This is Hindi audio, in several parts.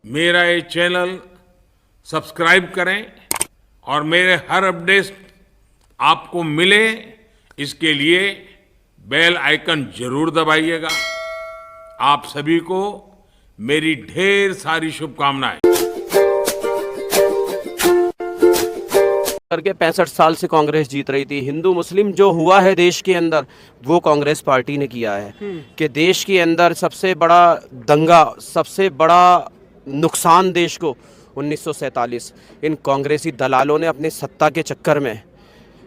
मेरा ये चैनल सब्सक्राइब करें और मेरे हर अपडेट आपको मिले इसके लिए बेल आइकन जरूर दबाइएगा। आप सभी को मेरी ढेर सारी शुभकामनाएं। करके 65 साल से कांग्रेस जीत रही थी। हिंदू मुस्लिम जो हुआ है देश के अंदर वो कांग्रेस पार्टी ने किया है कि देश के अंदर सबसे बड़ा दंगा, सबसे बड़ा नुकसान देश को 1947 इन कांग्रेसी दलालों ने अपने सत्ता के चक्कर में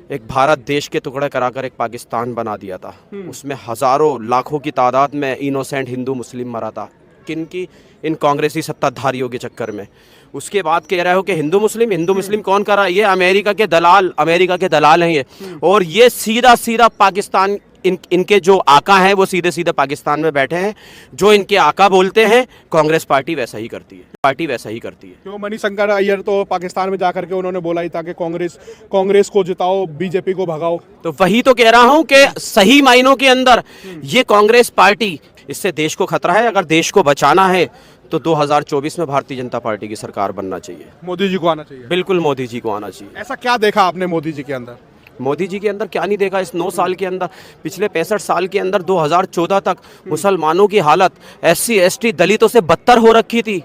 एक भारत देश के टुकड़े कराकर एक पाकिस्तान बना दिया था। उसमें हजारों लाखों की तादाद में इनोसेंट हिंदू मुस्लिम मरा था। किनकी? इन कांग्रेसी सत्ताधारियों के चक्कर में। उसके बाद कह रहे हो कि हिंदू मुस्लिम कौन कर रहा है? ये अमेरिका के दलाल हैं ये। और ये सीधा सीधा पाकिस्तान, इनके जो आका हैं वो सीधे सीधे पाकिस्तान में बैठे हैं। जो इनके आका बोलते हैं कांग्रेस पार्टी वैसा ही करती है। क्यों मणिशंकर अय्यर तो पाकिस्तान में जाकर के उन्होंने बोला ही था कि कांग्रेस को जिताओ, बीजेपी को भगाओ। तो वही तो कह रहा हूं कि सही मायनों के अंदर ये कांग्रेस पार्टी, इससे देश को खतरा है। अगर देश को बचाना है तो 2024 में भारतीय जनता पार्टी की सरकार बनना चाहिए। मोदी जी को आना चाहिए। बिल्कुल मोदी जी को आना चाहिए। ऐसा क्या देखा आपने मोदी जी के अंदर? मोदी जी के अंदर क्या नहीं देखा इस 9 साल के अंदर? पिछले 65 साल के अंदर 2014 तक मुसलमानों की हालत SC ST दलितों से बदतर हो रखी थी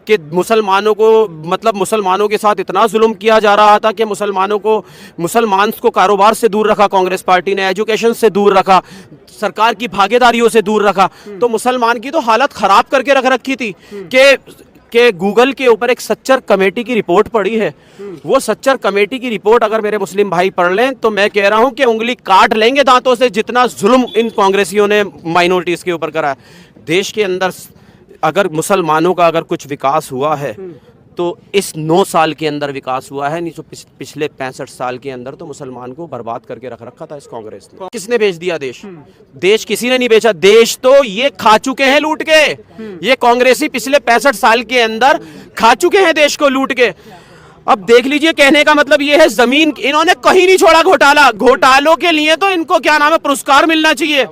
कि मुसलमानों के साथ इतना जुल्म किया जा रहा था कि मुसलमान को कारोबार से दूर रखा कांग्रेस पार्टी ने, एजुकेशन से दूर रखा, सरकार की भागीदारियों से दूर रखा। तो मुसलमान की तो हालत खराब करके रख रखी थी कि गूगल के ऊपर एक सच्चर कमेटी की रिपोर्ट पड़ी है। वो सच्चर कमेटी की रिपोर्ट अगर मेरे मुस्लिम भाई पढ़ लें तो मैं कह रहा हूं कि उंगली काट लेंगे दांतों से जितना जुल्म इन कांग्रेसियों ने माइनॉरिटीज के ऊपर करा है। देश के अंदर अगर मुसलमानों का अगर कुछ विकास हुआ है तो इस 9 साल के अंदर विकास हुआ है, नहीं तो पिछले 65 साल के अंदर तो मुसलमान को बर्बाद करके रख रखा था इस कांग्रेस ने। किसने बेच दिया देश? देश किसी ने नहीं बेचा। देश तो ये खा चुके हैं लूट के। ये कांग्रेसी पिछले 65 साल के अंदर खा चुके हैं देश को लूट के। अब देख लीजिए, कहने का मतलब ये है जमीन इन्होंने कहीं नहीं छोड़ा। घोटालों के लिए तो इनको क्या नाम है, पुरस्कार मिलना चाहिए,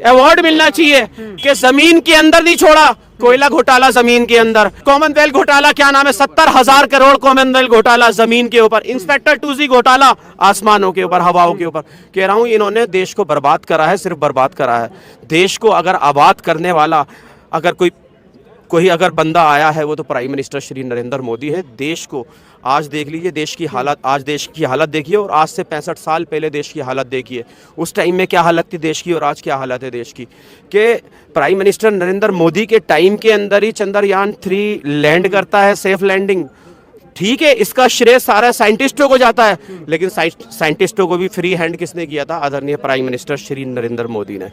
अवार्ड मिलना चाहिए कि जमीन के अंदर नहीं छोड़ा। कोयला घोटाला जमीन के अंदर, कॉमनवेल्थ घोटाला क्या नाम है, 70,000 करोड़ कॉमनवेल्थ घोटाला जमीन के ऊपर, इंस्पेक्टर 2G घोटाला आसमानों के ऊपर, हवाओं के ऊपर। कह रहा हूं इन्होंने देश को बर्बाद करा है, सिर्फ बर्बाद करा है। देश को अगर आबाद करने वाला अगर कोई अगर बंदा आया है वो तो प्राइम मिनिस्टर श्री नरेंद्र मोदी है। देश को आज देख लीजिए, देश की हालत देखिए और आज से 65 साल पहले देश की हालत देखिए। उस टाइम में क्या हालत थी देश की और आज क्या हालत है देश की। कि प्राइम मिनिस्टर नरेंद्र मोदी के टाइम के अंदर ही चंद्रयान 3 लैंड करता है, सेफ लैंडिंग। ठीक है, इसका श्रेय सारा साइंटिस्टों को जाता है, लेकिन साइंटिस्टों को भी फ्री हैंड किसने किया था? आदरणीय प्राइम मिनिस्टर श्री नरेंद्र मोदी ने।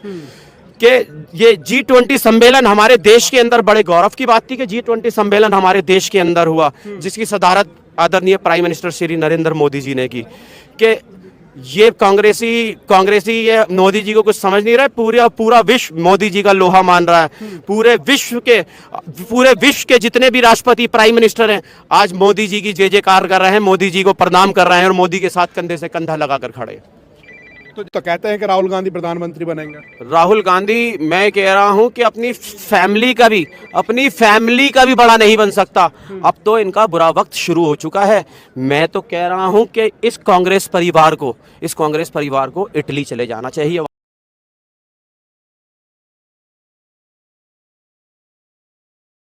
कि ये G20 सम्मेलन हमारे देश के अंदर बड़े गौरव की बात थी कि G20 सम्मेलन हमारे देश के अंदर हुआ, जिसकी सदारत आदरणीय प्राइम मिनिस्टर श्री नरेंद्र मोदी जी ने की। कि ये कांग्रेसी ये मोदी जी को कुछ समझ नहीं रहा है। पूरा विश्व मोदी जी का लोहा मान रहा है। पूरे विश्व के जितने भी राष्ट्रपति, प्राइम मिनिस्टर हैं, आज मोदी जी की जय जयकार कर रहे हैं, मोदी जी को प्रणाम कर रहे हैं और मोदी के साथ कंधे से कंधा लगाकर खड़े। तो कहते हैं कि राहुल गांधी प्रधानमंत्री बनेंगे। राहुल गांधी, मैं कह रहा हूं कि अपनी फैमिली का भी बड़ा नहीं बन सकता। अब तो इनका बुरा वक्त शुरू हो चुका है। मैं तो कह रहा हूं कि इस कांग्रेस परिवार को इटली चले जाना चाहिए।